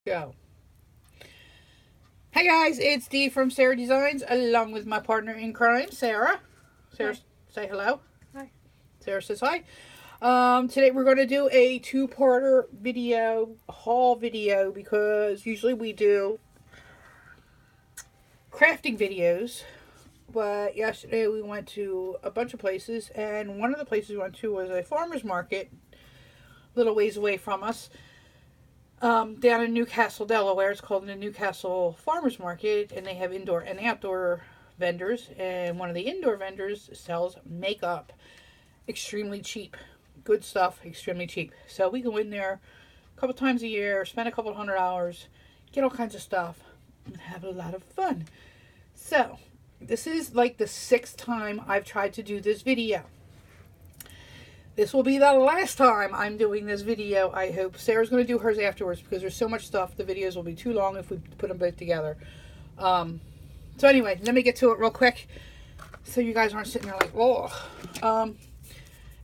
Go. Hey guys, it's Dee from SARA Designs, along with my partner in crime, Sarah. Sarah, hi. Say hello. Hi. Sarah says hi. Today we're going to do a two-parter video, haul video, because usually we do crafting videos. But yesterday we went to a bunch of places, and one of the places we went to was a farmer's market, a little ways away from us. Down in Newcastle, Delaware. It's called the Newcastle Farmers Market, and they have indoor and outdoor vendors, and one of the indoor vendors sells makeup extremely cheap. Good stuff, extremely cheap. So we go in there a couple times a year, spend a couple $100, get all kinds of stuff, and have a lot of fun. So this is like the 6th time I've tried to do this video. This will be the last time I'm doing this video, I hope. Sarah's going to do hers afterwards because there's so much stuff. The videos will be too long if we put them both together. So anyway, let me get to it real quick so you guys aren't sitting there like, oh.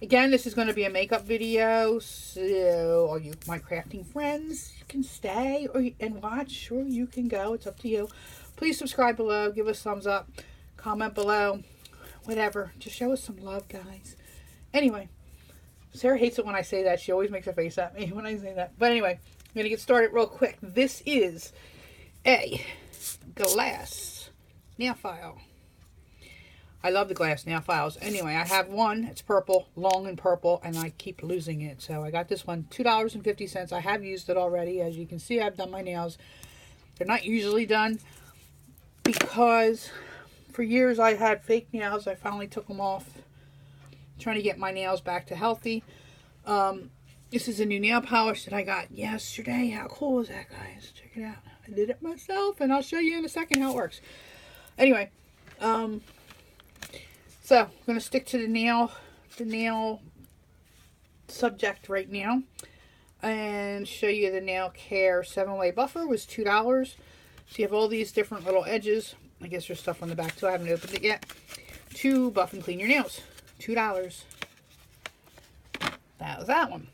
Again, this is going to be a makeup video. So all you, my crafting friends, you can stay and watch, or you can go. It's up to you. Please subscribe below. Give us a thumbs up. Comment below. Whatever. Just show us some love, guys. Anyway. Sarah hates it when I say that. She always makes a face at me when I say that. But anyway, I'm going to get started real quick. This is a glass nail file. I love the glass nail files. Anyway, I have one. It's purple, long and purple, and I keep losing it. So I got this one, $2.50. I have used it already. As you can see, I've done my nails. They're not usually done because for years I had fake nails. I finally took them off. Trying to get my nails back to healthy. This is a new nail polish that I got yesterday. How cool is that, guys? Check it out. I did it myself, and I'll show you in a second how it works. Anyway, so I'm going to stick to the nail subject right now and show you the nail care 7-way buffer was $2. So you have all these different little edges. I guess there's stuff on the back too. I haven't opened it yet. To buff and clean your nails. $2. That was that one.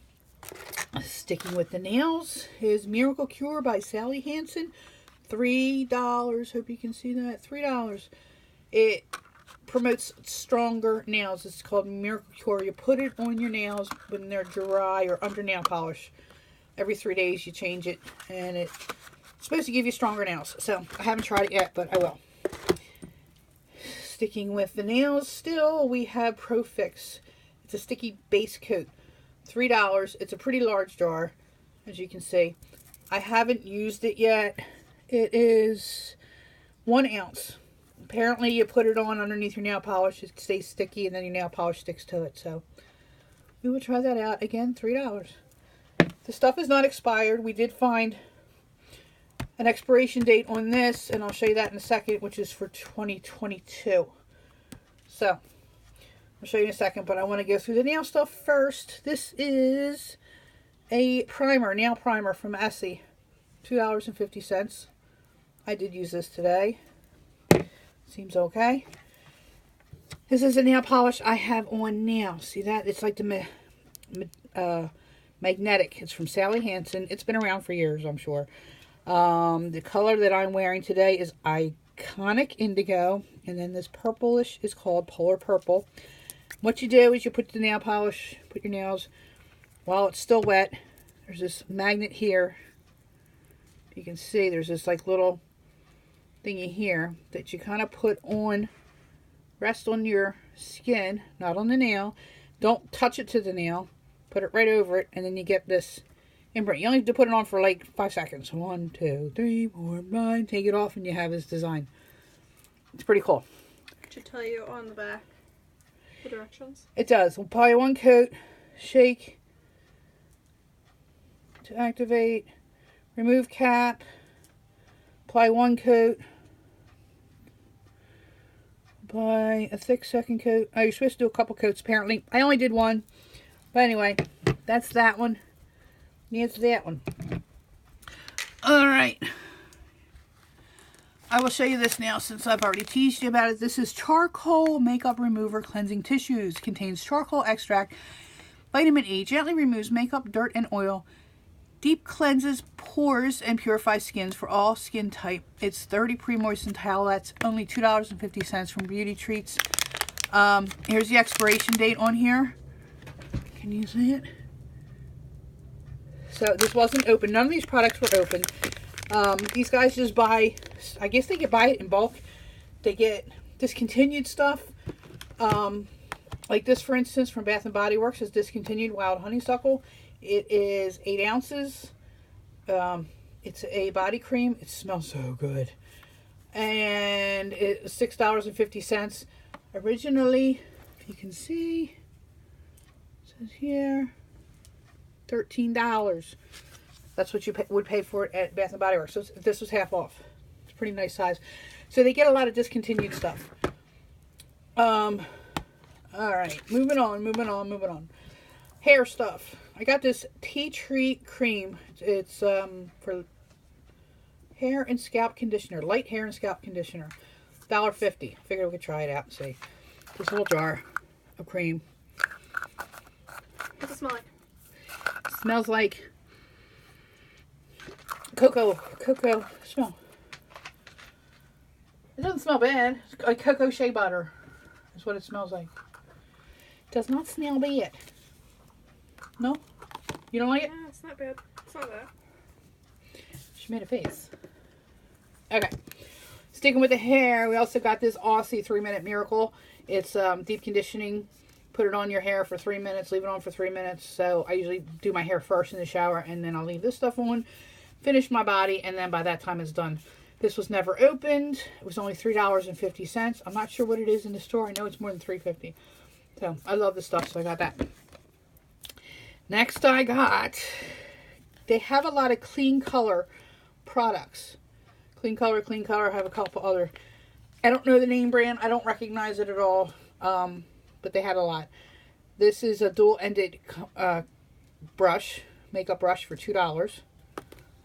Sticking with the nails is Miracle Cure by Sally Hansen. $3. Hope you can see that. $3. It promotes stronger nails. It's called Miracle Cure. You put it on your nails when they're dry or under nail polish. Every 3 days you change it, and it's supposed to give you stronger nails. So I haven't tried it yet, but I will. Sticking with the nails still, we have Pro Fix. It's a sticky base coat. $3. It's a pretty large jar, as you can see. I haven't used it yet. It is 1 ounce. Apparently you put it on underneath your nail polish, it stays sticky, and then your nail polish sticks to it. So we will try that out. Again, $3. The stuff is not expired. We did find an expiration date on this, and I'll show you that in a second, which is for 2022. So I'll show you in a second, but I want to go through the nail stuff first. This is a primer, nail primer from Essie, $2.50. I did use this today. Seems okay. This is a nail polish I have on now. See that? It's like the magnetic. It's from Sally Hansen. It's been around for years, I'm sure. The color that I'm wearing today is Iconic Indigo, and then this purplish is called Polar Purple. What you do is you put the nail polish, put your nails, while it's still wet, there's this magnet here. You can see there's this like little thingy here that you kind of put on, rest on your skin, not on the nail. Don't touch it to the nail, put it right over it, and then you get this imprint. You only have to put it on for like 5 seconds. 1, 2, 3, 4, 5. Take it off and you have this design. It's pretty cool. Should tell you on the back the directions. It does. We'll apply 1 coat, shake to activate, remove cap, apply 1 coat, apply a thick 2nd coat. Oh, you're supposed to do a couple coats apparently. I only did 1. But anyway, that's that one. It's that one. Alright. I will show you this now since I've already teased you about it. This is Charcoal Makeup Remover Cleansing Tissues. Contains charcoal extract, vitamin E. Gently removes makeup, dirt, and oil Deep cleanses pores and purifies skins for all skin type. It's 30 pre-moistened towel. That's only $2.50 from Beauty Treats. Here's the expiration date on here. Can you see it? So this wasn't open. None of these products were open. These guys just buy, I guess they could buy it in bulk. They get discontinued stuff. Like this, for instance, from Bath & Body Works is discontinued Wild Honeysuckle. It is 8 ounces. It's a body cream. It smells so good. And it's $6.50. Originally, if you can see, it says here, $13. That's what you would pay for it at Bath & Body Works. So this was half off. It's a pretty nice size. So they get a lot of discontinued stuff. All right, moving on. Hair stuff. I got this tea tree cream. It's for hair and scalp conditioner, light hair and scalp conditioner. $1.50. Figured we could try it out and see. This little jar of cream. What's it smell like? It smells like Coco smell. It doesn't smell bad. It's like cocoa shea butter. That's what it smells like. It does not smell bad. No? You don't like it? Yeah, it's not bad. It's not bad. She made a face. Okay. Sticking with the hair, we also got this Aussie 3-minute miracle. It's deep conditioning. Put it on your hair for 3 minutes. Leave it on for 3 minutes. So I usually do my hair first in the shower, and then I'll leave this stuff on. Finish my body, and then by that time it's done. This was never opened. It was only $3.50. I'm not sure what it is in the store. I know it's more than $3.50. So I love this stuff, so I got that. Next I got, they have a lot of Kleancolor products. Kleancolor. I have a couple other. I don't know the name brand. I don't recognize it at all. But they had a lot. This is a dual-ended brush, makeup brush for $2.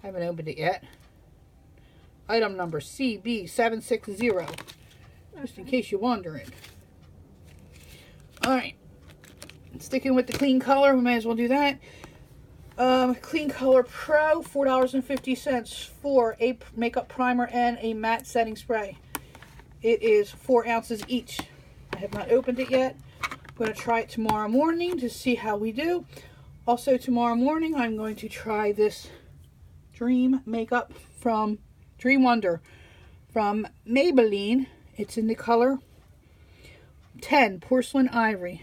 I haven't opened it yet. Item number CB760. Just in case you're wondering. Alright. Sticking with the Kleancolor, we may as well do that. Kleancolor Pro, $4.50 for a makeup primer and a matte setting spray. It is 4 ounces each. I have not opened it yet. I'm going to try it tomorrow morning to see how we do. Also tomorrow morning I'm going to try this Dream makeup from Dream Wonder from Maybelline. It's in the color 10 Porcelain Ivory.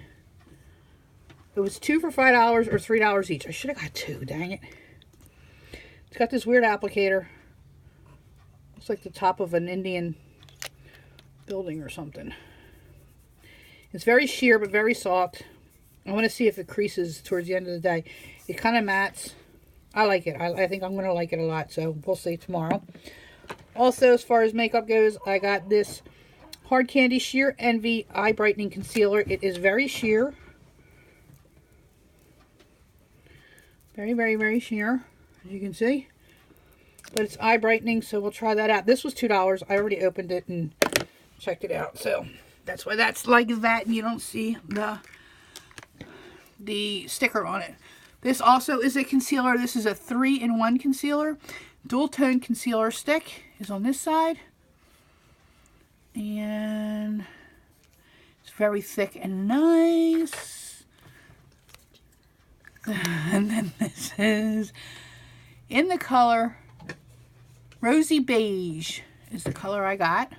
It was 2 for $5 or $3 each. I should have got 2, dang it. It's got this weird applicator. Looks like the top of an Indian building or something. It's very sheer but very soft. I want to see if it creases towards the end of the day. It kind of mattes. I like it. I think I'm going to like it a lot, so we'll see tomorrow. Also, as far as makeup goes, I got this Hard Candy Sheer Envy Eye Brightening Concealer. It is very sheer. Very, very, very sheer, as you can see. But it's eye brightening, so we'll try that out. This was $2. I already opened it and checked it out, so that's why that's like that, and you don't see the sticker on it. This also is a concealer. This is a 3-in-1 concealer. Dual tone concealer stick is on this side. And it's very thick and nice. And then this is in the color Rosy Beige is the color I got.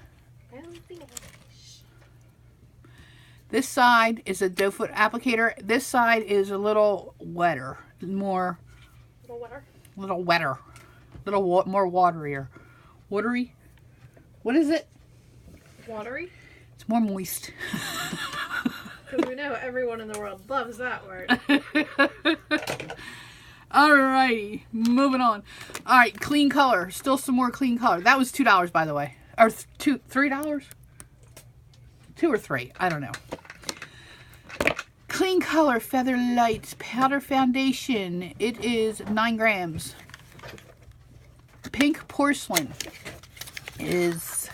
This side is a doe foot applicator. This side is a little wetter, more. Little wetter. Little wetter, more waterier. Watery. What is it? Watery. It's more moist. Because we know everyone in the world loves that word. Alrighty, moving on. Alright, Kleancolor. Still some more Kleancolor. That was $2, by the way. Or $3? 2 or 3. I don't know. Kleancolor Featherlight Powder Foundation. It is 9 grams. Pink Porcelain is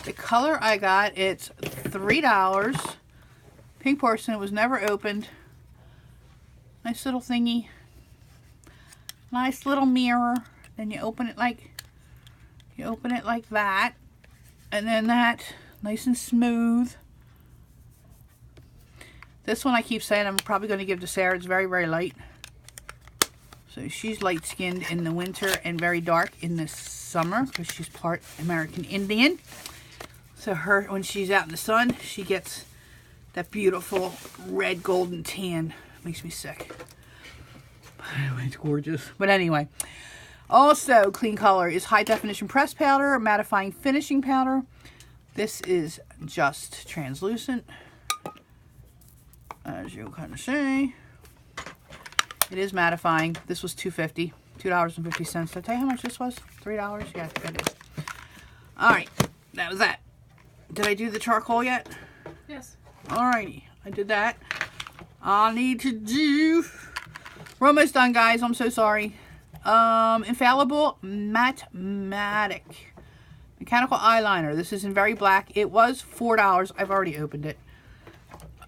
the color I got. It's $3. Pink Porcelain was never opened. Nice little thingy. Nice little mirror. Then you open it like that. And then that, nice and smooth. This one I keep saying I'm probably going to give to Sarah. It's very, very light. So she's light-skinned in the winter and very dark in the summer because she's part American Indian. So her, when she's out in the sun, she gets that beautiful red golden tan. Makes me sick. It's gorgeous. But anyway, also Kleancolor is high definition pressed powder, mattifying finishing powder. This is just translucent, as you kind of see. It is mattifying. This was $2.50. $2.50. Did I tell you how much this was? $3? Yeah, it is. Alright, that was that. Did I do the charcoal yet? Yes. Alrighty, I did that. I need to do... We're almost done, guys. I'm so sorry. Infallible Matte Mechanical Eyeliner. This is in very black. It was $4. I've already opened it.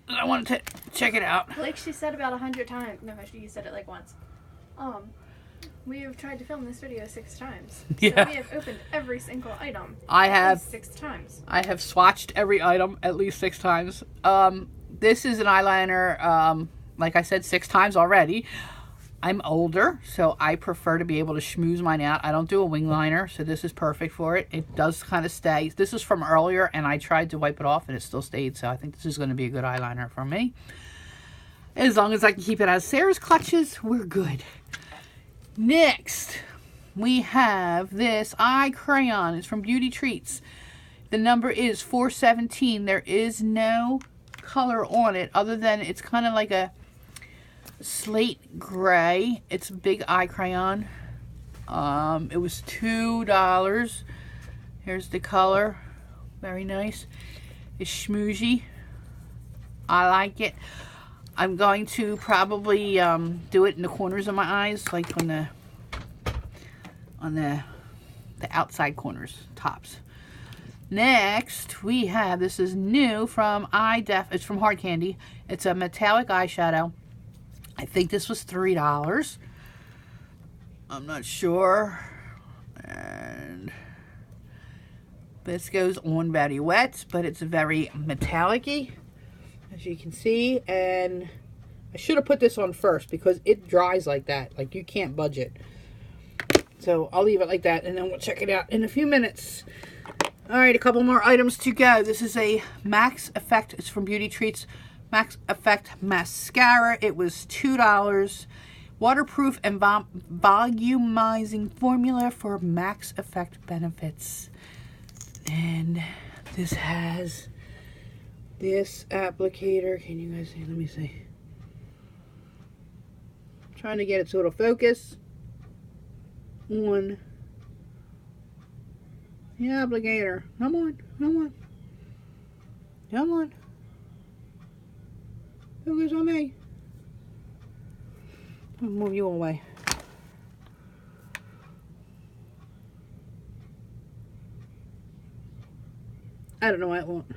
I wanted to check it out. Like she said about 100 times. No, actually, you said it like once. We have tried to film this video 6 times. Yeah. So we have opened every single item. I have 6 times. I have swatched every item at least 6 times. This is an eyeliner, like I said, 6 times already. I'm older, so I prefer to be able to schmooze mine out. I don't do a wing liner, so this is perfect for it. It does kind of stay. This is from earlier, and I tried to wipe it off, and it still stayed, so I think this is going to be a good eyeliner for me. As long as I can keep it out of Sarah's clutches, we're good. Next, we have this eye crayon. It's from Beauty Treats. The number is 417. There is no color on it, other than it's kind of like a slate gray. It's a big eye crayon. It was $2. Here's the color. Very nice. It's schmoozy. I like it. I'm going to probably do it in the corners of my eyes, like on the outside corners, tops. Next, we have, this is new from it's from Hard Candy. It's a metallic eyeshadow. I think this was $3. I'm not sure. And this goes on very wet, but it's very metallic-y, as you can see. And I should have put this on first because it dries like that. Like, you can't budge it. So I'll leave it like that, and then we'll check it out in a few minutes. Alright, a couple more items to go. This is a Max Effect. It's from Beauty Treats. Max Effect mascara. It was $2. Waterproof and volumizing formula for Max Effect benefits. And this has this applicator. Can you guys see? Let me see. I'm trying to get it so it'll focus on the applicator. Come on, come on, come on. Focus on me. I'll move you away. I don't know why it won't.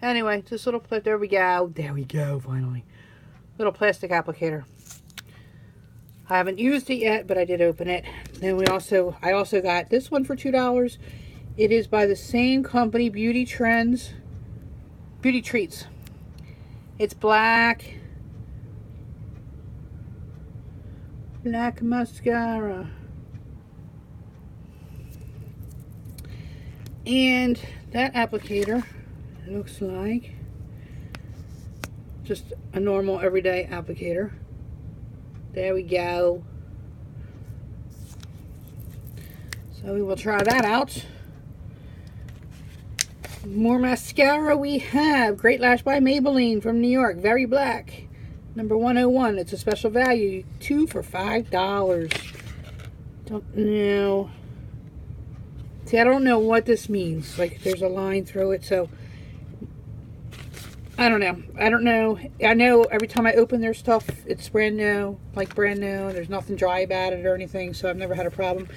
Anyway, this little, there we go. There we go, finally. Little plastic applicator. I haven't used it yet, but I did open it. Then I also got this one for $2. It is by the same company, Beauty Treats. It's black mascara. And that applicator looks like just a normal everyday applicator. There we go. So we will try that out. More mascara we have. Great Lash by Maybelline from New York. Very black. Number 101. It's a special value. 2 for $5. Don't know. See, I don't know what this means. Like, there's a line through it, so I don't know. I don't know. I know every time I open their stuff, it's brand new. Like, brand new. There's nothing dry about it or anything, so I've never had a problem.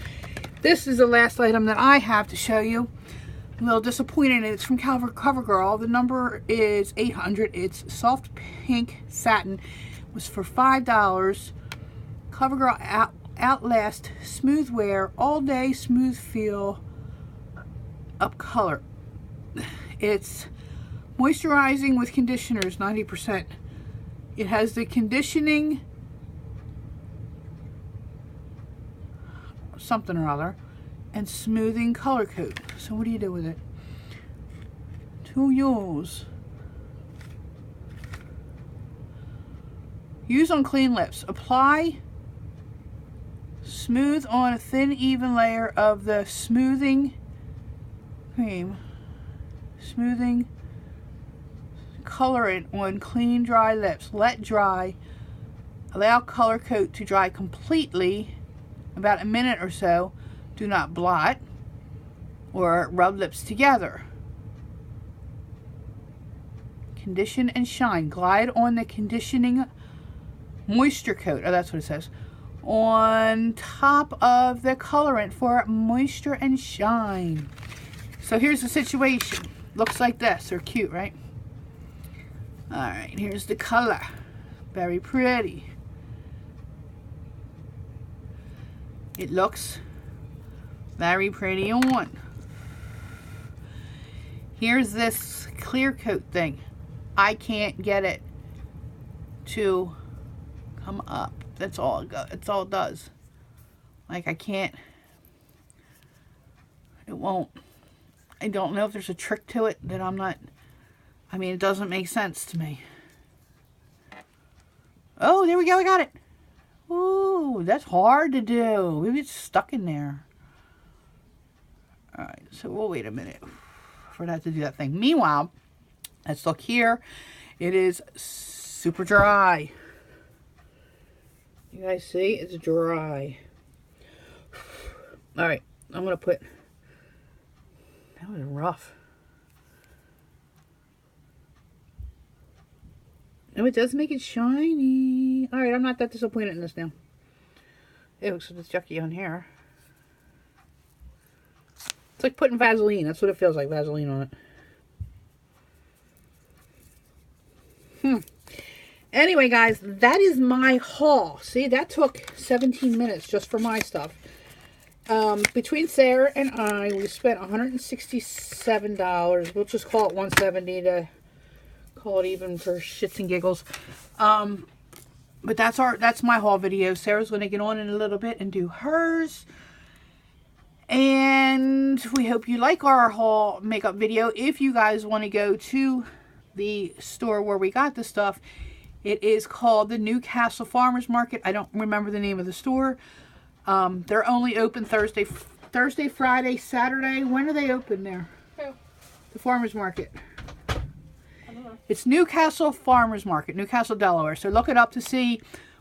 This is the last item that I have to show you. A little disappointed. It's from CoverGirl. The number is 800. It's soft pink satin. It was for $5. CoverGirl Outlast Smooth Wear All Day Smooth Feel Up Color. It's moisturizing with conditioners, 90%. It has the conditioning something or other and smoothing color coat. So what do you do with it? To use. Use on clean lips. Apply smooth on a thin even layer of the smoothing cream. Smoothing colorant on clean dry lips. Let dry. Allow color coat to dry completely, about a minute or so. Do not blot or rub lips together. Condition and shine. Glide on the conditioning moisture coat. Oh, that's what it says. On top of the colorant for moisture and shine. So here's the situation. Looks like this. They're cute, right? Alright, here's the color. Very pretty. It looks very pretty on. Here's this clear coat thing. I can't get it to come up. That's all it does. Like, I can't. It won't. I don't know if there's a trick to it that I'm not. I mean, it doesn't make sense to me. Oh, there we go. I got it. Ooh, that's hard to do. Maybe it's stuck in there. Alright, so we'll wait a minute for that to do that thing. Meanwhile, let's look here. It is super dry. You guys see? It's dry. Alright, I'm going to put... That was rough. Oh, it does make it shiny. Alright, I'm not that disappointed in this now. It looks like it's yucky on here. It's like putting Vaseline. That's what it feels like, Vaseline on it. Anyway, guys, that is my haul. See, that took 17 minutes just for my stuff. Between Sarah and I, we spent $167. We'll just call it $170 to call it even for shits and giggles. But that's my haul video. Sarah's going to get on in a little bit and do hers. And we hope you like our haul makeup video. If you guys want to go to the store where we got the stuff, it is called the Newcastle Farmers Market. I don't remember the name of the store. They're only open Thursday, Friday, Saturday. When are they open there? Who? The Farmers Market. I don't know. It's Newcastle Farmers Market, Newcastle, Delaware. So look it up to see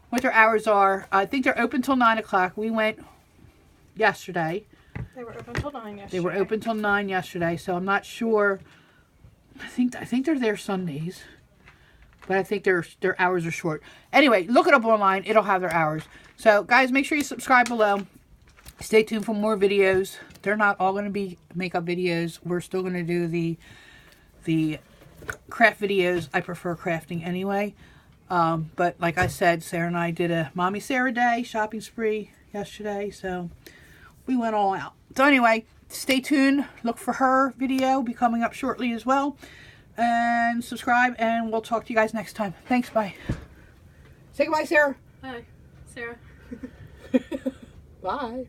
what their hours are. I think they're open till 9 o'clock. We went yesterday. They were open till 9 yesterday. They were open till 9 yesterday, so I'm not sure. I think they're there Sundays, but I think their hours are short. Anyway, look it up online. It'll have their hours. So, guys, make sure you subscribe below. Stay tuned for more videos. They're not all going to be makeup videos. We're still going to do the craft videos. I prefer crafting anyway. But like I said, Sarah and I did a Mommy Sarah Day shopping spree yesterday, so we went all out. So anyway, stay tuned. Look for her video. Be coming up shortly as well. And subscribe, and we'll talk to you guys next time. Thanks, bye. Say goodbye, Sarah. Bye, Sarah. Bye.